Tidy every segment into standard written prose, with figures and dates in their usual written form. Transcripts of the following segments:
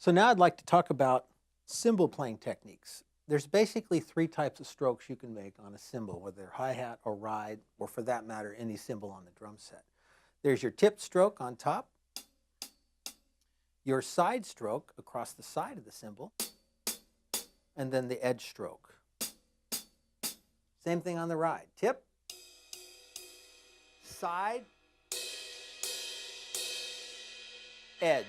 So now I'd like to talk about cymbal playing techniques. There's basically three types of strokes you can make on a cymbal, whether they're hi-hat or ride, or for that matter, any cymbal on the drum set. There's your tip stroke on top, your side stroke across the side of the cymbal, and then the edge stroke. Same thing on the ride. Tip, side, edge.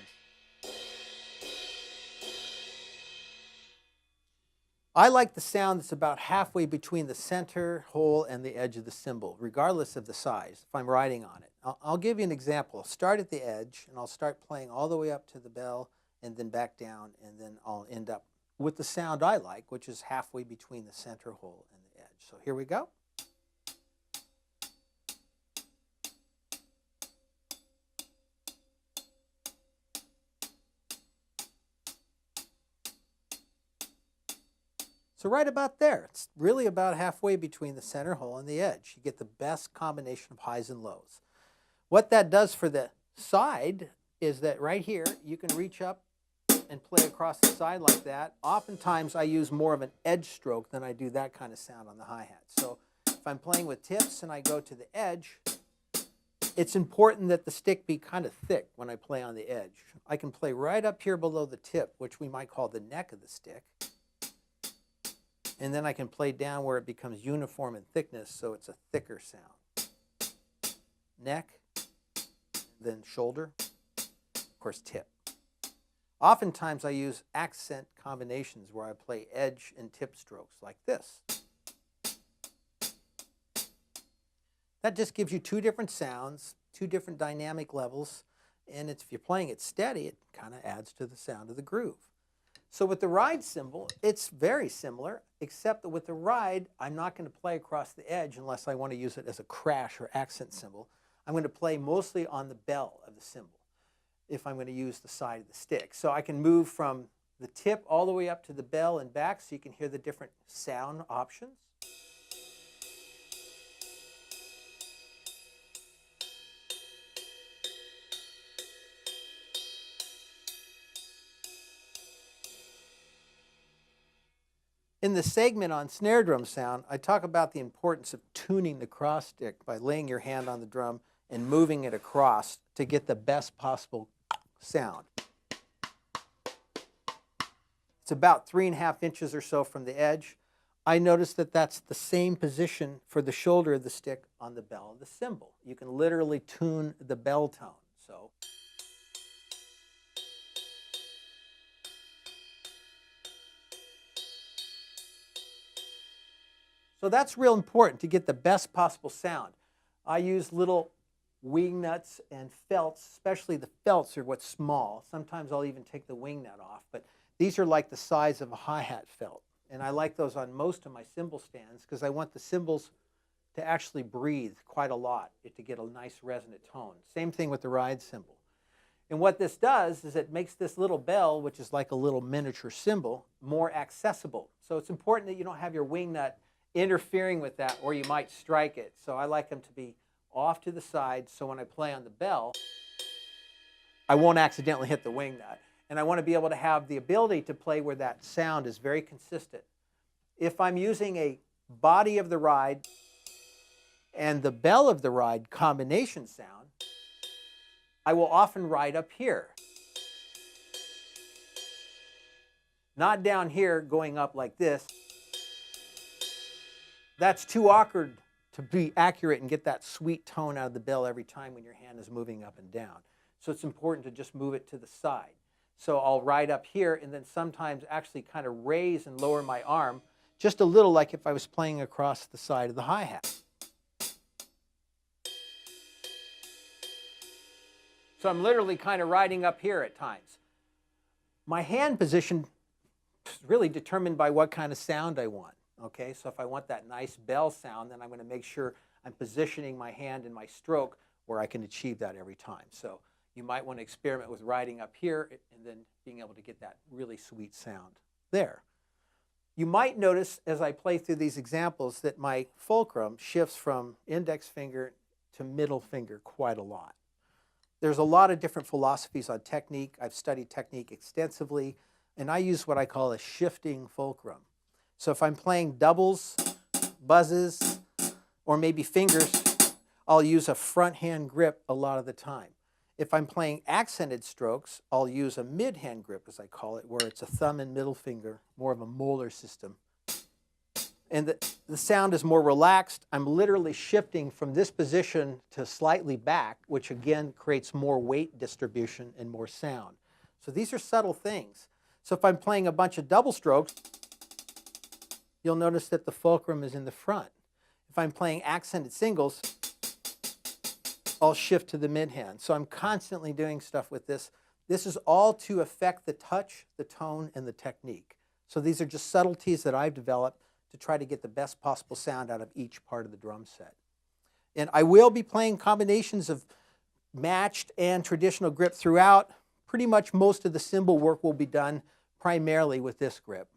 I like the sound that's about halfway between the center hole and the edge of the cymbal, regardless of the size, if I'm riding on it. I'll give you an example. I'll start at the edge, and I'll start playing all the way up to the bell, and then back down, and then I'll end up with the sound I like, which is halfway between the center hole and the edge. So here we go. So right about there, it's really about halfway between the center hole and the edge. You get the best combination of highs and lows. What that does for the side is that right here, you can reach up and play across the side like that. Oftentimes, I use more of an edge stroke than I do that kind of sound on the hi-hat. So if I'm playing with tips and I go to the edge, it's important that the stick be kind of thick when I play on the edge. I can play right up here below the tip, which we might call the neck of the stick. And then I can play down where it becomes uniform in thickness, so it's a thicker sound. Neck, then shoulder, of course tip. Oftentimes I use accent combinations where I play edge and tip strokes like this. That just gives you two different sounds, two different dynamic levels, and if you're playing it steady, it kind of adds to the sound of the groove. So with the ride cymbal, it's very similar, except that with the ride, I'm not going to play across the edge unless I want to use it as a crash or accent cymbal. I'm going to play mostly on the bell of the cymbal if I'm going to use the side of the stick. So I can move from the tip all the way up to the bell and back so you can hear the different sound options. In the segment on snare drum sound, I talk about the importance of tuning the cross stick by laying your hand on the drum and moving it across to get the best possible sound. It's about 3.5 inches or so from the edge. I noticed that that's the same position for the shoulder of the stick on the bell of the cymbal. You can literally tune the bell tone. So that's real important to get the best possible sound. I use little wing nuts and felts, especially the felts are what's small. Sometimes I'll even take the wing nut off, but these are like the size of a hi-hat felt. And I like those on most of my cymbal stands because I want the cymbals to actually breathe quite a lot to get a nice resonant tone. Same thing with the ride cymbal. And what this does is it makes this little bell, which is like a little miniature cymbal, more accessible. So it's important that you don't have your wing nut interfering with that or you might strike it. So I like them to be off to the side so when I play on the bell, I won't accidentally hit the wing nut. And I want to be able to have the ability to play where that sound is very consistent. If I'm using a body of the ride and the bell of the ride combination sound, I will often ride up here. Not down here going up like this. That's too awkward to be accurate and get that sweet tone out of the bell every time when your hand is moving up and down. So it's important to just move it to the side. So I'll ride up here and then sometimes actually kind of raise and lower my arm just a little like if I was playing across the side of the hi-hat. So I'm literally kind of riding up here at times. My hand position is really determined by what kind of sound I want. Okay, so if I want that nice bell sound, then I'm going to make sure I'm positioning my hand and my stroke where I can achieve that every time. So you might want to experiment with riding up here and then being able to get that really sweet sound there. You might notice as I play through these examples that my fulcrum shifts from index finger to middle finger quite a lot. There's a lot of different philosophies on technique. I've studied technique extensively, and I use what I call a shifting fulcrum. So if I'm playing doubles, buzzes, or maybe fingers, I'll use a front hand grip a lot of the time. If I'm playing accented strokes, I'll use a mid-hand grip, as I call it, where it's a thumb and middle finger, more of a molar system. And the sound is more relaxed. I'm literally shifting from this position to slightly back, which again creates more weight distribution and more sound. So these are subtle things. So if I'm playing a bunch of double strokes, you'll notice that the fulcrum is in the front. If I'm playing accented singles, I'll shift to the mid-hand. So I'm constantly doing stuff with this. This is all to affect the touch, the tone, and the technique. So these are just subtleties that I've developed to try to get the best possible sound out of each part of the drum set. And I will be playing combinations of matched and traditional grip throughout. Pretty much most of the cymbal work will be done primarily with this grip.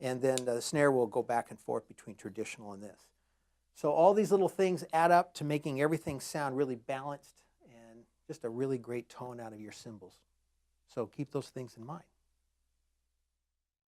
And then the snare will go back and forth between traditional and this. So all these little things add up to making everything sound really balanced and just a really great tone out of your cymbals. So keep those things in mind.